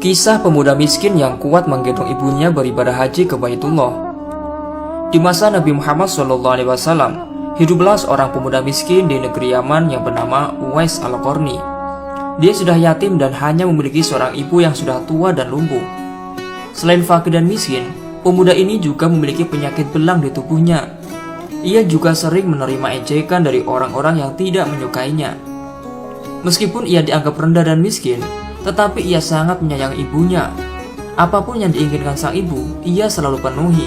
Kisah pemuda miskin yang kuat menggendong ibunya beribadah haji ke Baitullah. Di masa Nabi Muhammad SAW, hiduplah seorang pemuda miskin di negeri Yaman yang bernama Uwais Al-Qarni. Dia sudah yatim dan hanya memiliki seorang ibu yang sudah tua dan lumpuh. Selain fakir dan miskin, pemuda ini juga memiliki penyakit belang di tubuhnya. Ia juga sering menerima ejekan dari orang-orang yang tidak menyukainya. Meskipun ia dianggap rendah dan miskin, tetapi ia sangat menyayangi ibunya. Apapun yang diinginkan sang ibu, ia selalu penuhi.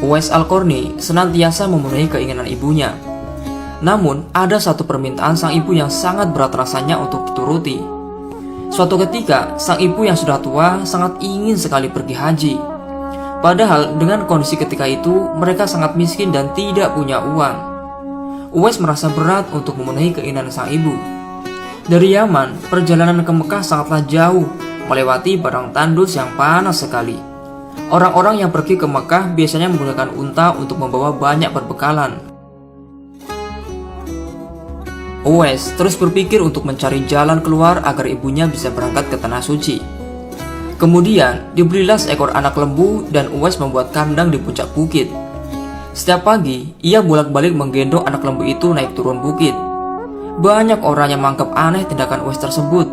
Uwais Al-Qarni senantiasa memenuhi keinginan ibunya. Namun, ada satu permintaan sang ibu yang sangat berat rasanya untuk dituruti. Suatu ketika, sang ibu yang sudah tua sangat ingin sekali pergi haji. Padahal, dengan kondisi ketika itu, mereka sangat miskin dan tidak punya uang. Uwais merasa berat untuk memenuhi keinginan sang ibu. Dari Yaman, perjalanan ke Mekah sangatlah jauh, melewati padang tandus yang panas sekali. Orang-orang yang pergi ke Mekah biasanya menggunakan unta untuk membawa banyak perbekalan. Uwais terus berpikir untuk mencari jalan keluar agar ibunya bisa berangkat ke Tanah Suci. Kemudian, dibelilah seekor anak lembu dan Uwais membuat kandang di puncak bukit. Setiap pagi, ia bolak-balik menggendong anak lembu itu naik turun bukit. Banyak orang yang menganggap aneh tindakan Uwais tersebut.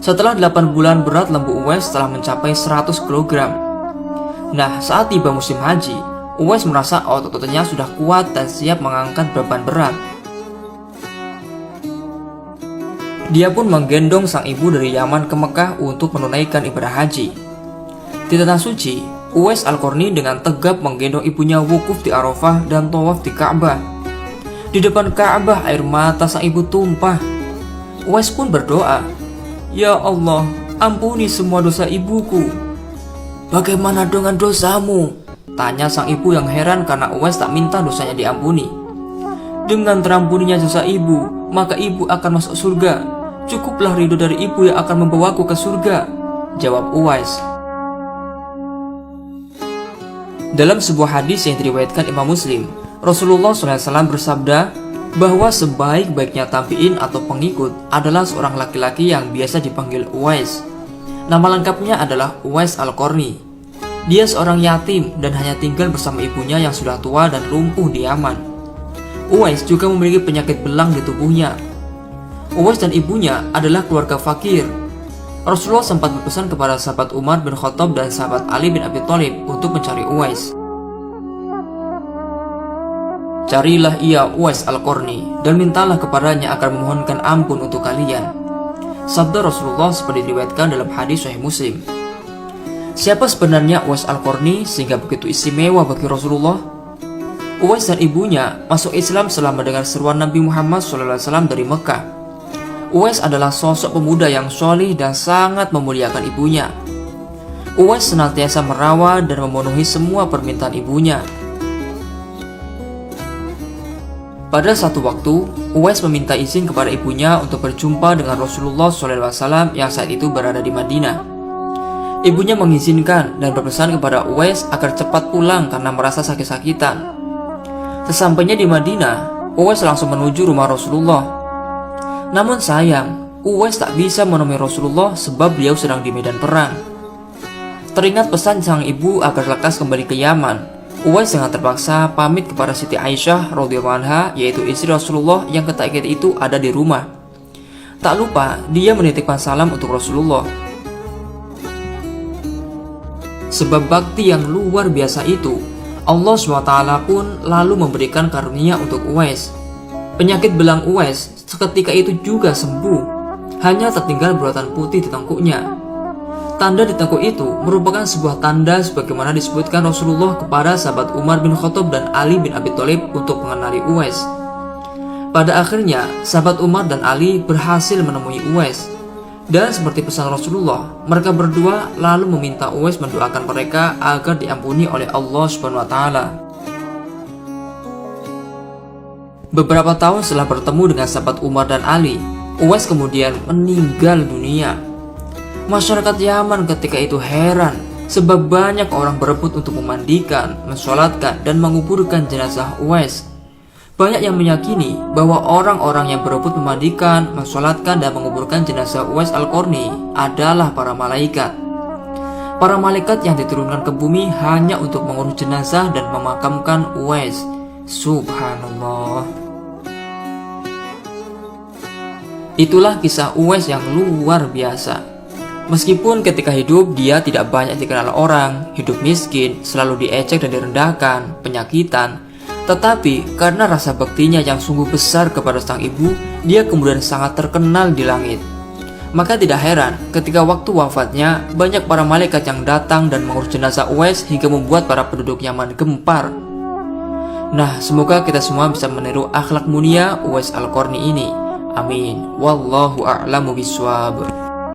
Setelah 8 bulan berat lembu Uwais telah mencapai 100 kg. Nah, saat tiba musim haji, Uwais merasa otot-ototnya sudah kuat dan siap mengangkat beban berat. Dia pun menggendong sang ibu dari Yaman ke Mekah untuk menunaikan ibadah haji. Di Tanah Suci, Uwais Al-Qarni dengan tegap menggendong ibunya wukuf di Arafah dan tawaf di Ka'bah. Di depan Ka'bah air mata sang ibu tumpah. Uwais pun berdoa, "Ya Allah, ampuni semua dosa ibuku." "Bagaimana dengan dosamu?" tanya sang ibu yang heran karena Uwais tak minta dosanya diampuni. "Dengan terampuninya dosa ibu, maka ibu akan masuk surga. Cukuplah ridho dari ibu yang akan membawaku ke surga," jawab Uwais. Dalam sebuah hadis yang diriwayatkan Imam Muslim, Rasulullah SAW bersabda bahwa sebaik-baiknya tabi'in atau pengikut adalah seorang laki-laki yang biasa dipanggil Uwais. Nama lengkapnya adalah Uwais Al-Qarni. Dia seorang yatim dan hanya tinggal bersama ibunya yang sudah tua dan lumpuh di Yaman. Uwais juga memiliki penyakit belang di tubuhnya. Uwais dan ibunya adalah keluarga fakir. Rasulullah sempat berpesan kepada sahabat Umar bin Khattab dan sahabat Ali bin Abi Thalib untuk mencari Uwais. "Carilah ia Uwais Al-Qarni dan mintalah kepadanya agar memohonkan ampun untuk kalian," sabda Rasulullah seperti diriwayatkan dalam hadis Sahih Muslim. Siapa sebenarnya Uwais Al-Qarni sehingga begitu istimewa bagi Rasulullah? Uwais dan ibunya masuk Islam setelah mendengar seruan Nabi Muhammad SAW dari Mekah. Uwais adalah sosok pemuda yang solih dan sangat memuliakan ibunya. Uwais senantiasa merawat dan memenuhi semua permintaan ibunya. Pada satu waktu, Uwais meminta izin kepada ibunya untuk berjumpa dengan Rasulullah SAW yang saat itu berada di Madinah. Ibunya mengizinkan dan berpesan kepada Uwais agar cepat pulang karena merasa sakit-sakitan. Sesampainya di Madinah, Uwais langsung menuju rumah Rasulullah. Namun sayang, Uwais tak bisa menemui Rasulullah sebab beliau sedang di medan perang. Teringat pesan sang ibu agar lekas kembali ke Yaman, Uwais dengan terpaksa pamit kepada Siti Aisyah radhiyallahu anha, yaitu istri Rasulullah yang ketika itu ada di rumah. Tak lupa dia menitipkan salam untuk Rasulullah. Sebab bakti yang luar biasa itu, Allah SWT pun lalu memberikan karunia untuk Uwais. Penyakit belang Uwais seketika itu juga sembuh, hanya tertinggal bulatan putih di tengkuknya. Tanda di tengkuk itu merupakan sebuah tanda sebagaimana disebutkan Rasulullah kepada sahabat Umar bin Khattab dan Ali bin Abi Thalib untuk mengenali Uwais. Pada akhirnya, sahabat Umar dan Ali berhasil menemui Uwais. Dan seperti pesan Rasulullah, mereka berdua lalu meminta Uwais mendoakan mereka agar diampuni oleh Allah SWT. Beberapa tahun setelah bertemu dengan sahabat Umar dan Ali, Uwais kemudian meninggal dunia. Masyarakat Yaman ketika itu heran sebab banyak orang berebut untuk memandikan, mensolatkan, dan menguburkan jenazah Uwais. Banyak yang meyakini bahwa orang-orang yang berebut memandikan, mensolatkan, dan menguburkan jenazah Uwais Al-Qarni adalah para malaikat. Para malaikat yang diturunkan ke bumi hanya untuk mengurus jenazah dan memakamkan Uwais. Subhanallah. Itulah kisah Uwais yang luar biasa. Meskipun ketika hidup dia tidak banyak dikenal orang, hidup miskin, selalu diejek dan direndahkan, penyakitan, tetapi karena rasa baktinya yang sungguh besar kepada sang ibu, dia kemudian sangat terkenal di langit. Maka tidak heran ketika waktu wafatnya banyak para malaikat yang datang dan mengurus jenazah Uwais hingga membuat para penduduk Yaman gempar. Nah, semoga kita semua bisa meniru akhlak mulia Uwais Al-Qarni ini. Amin. Wallahu a'lamu bishawab.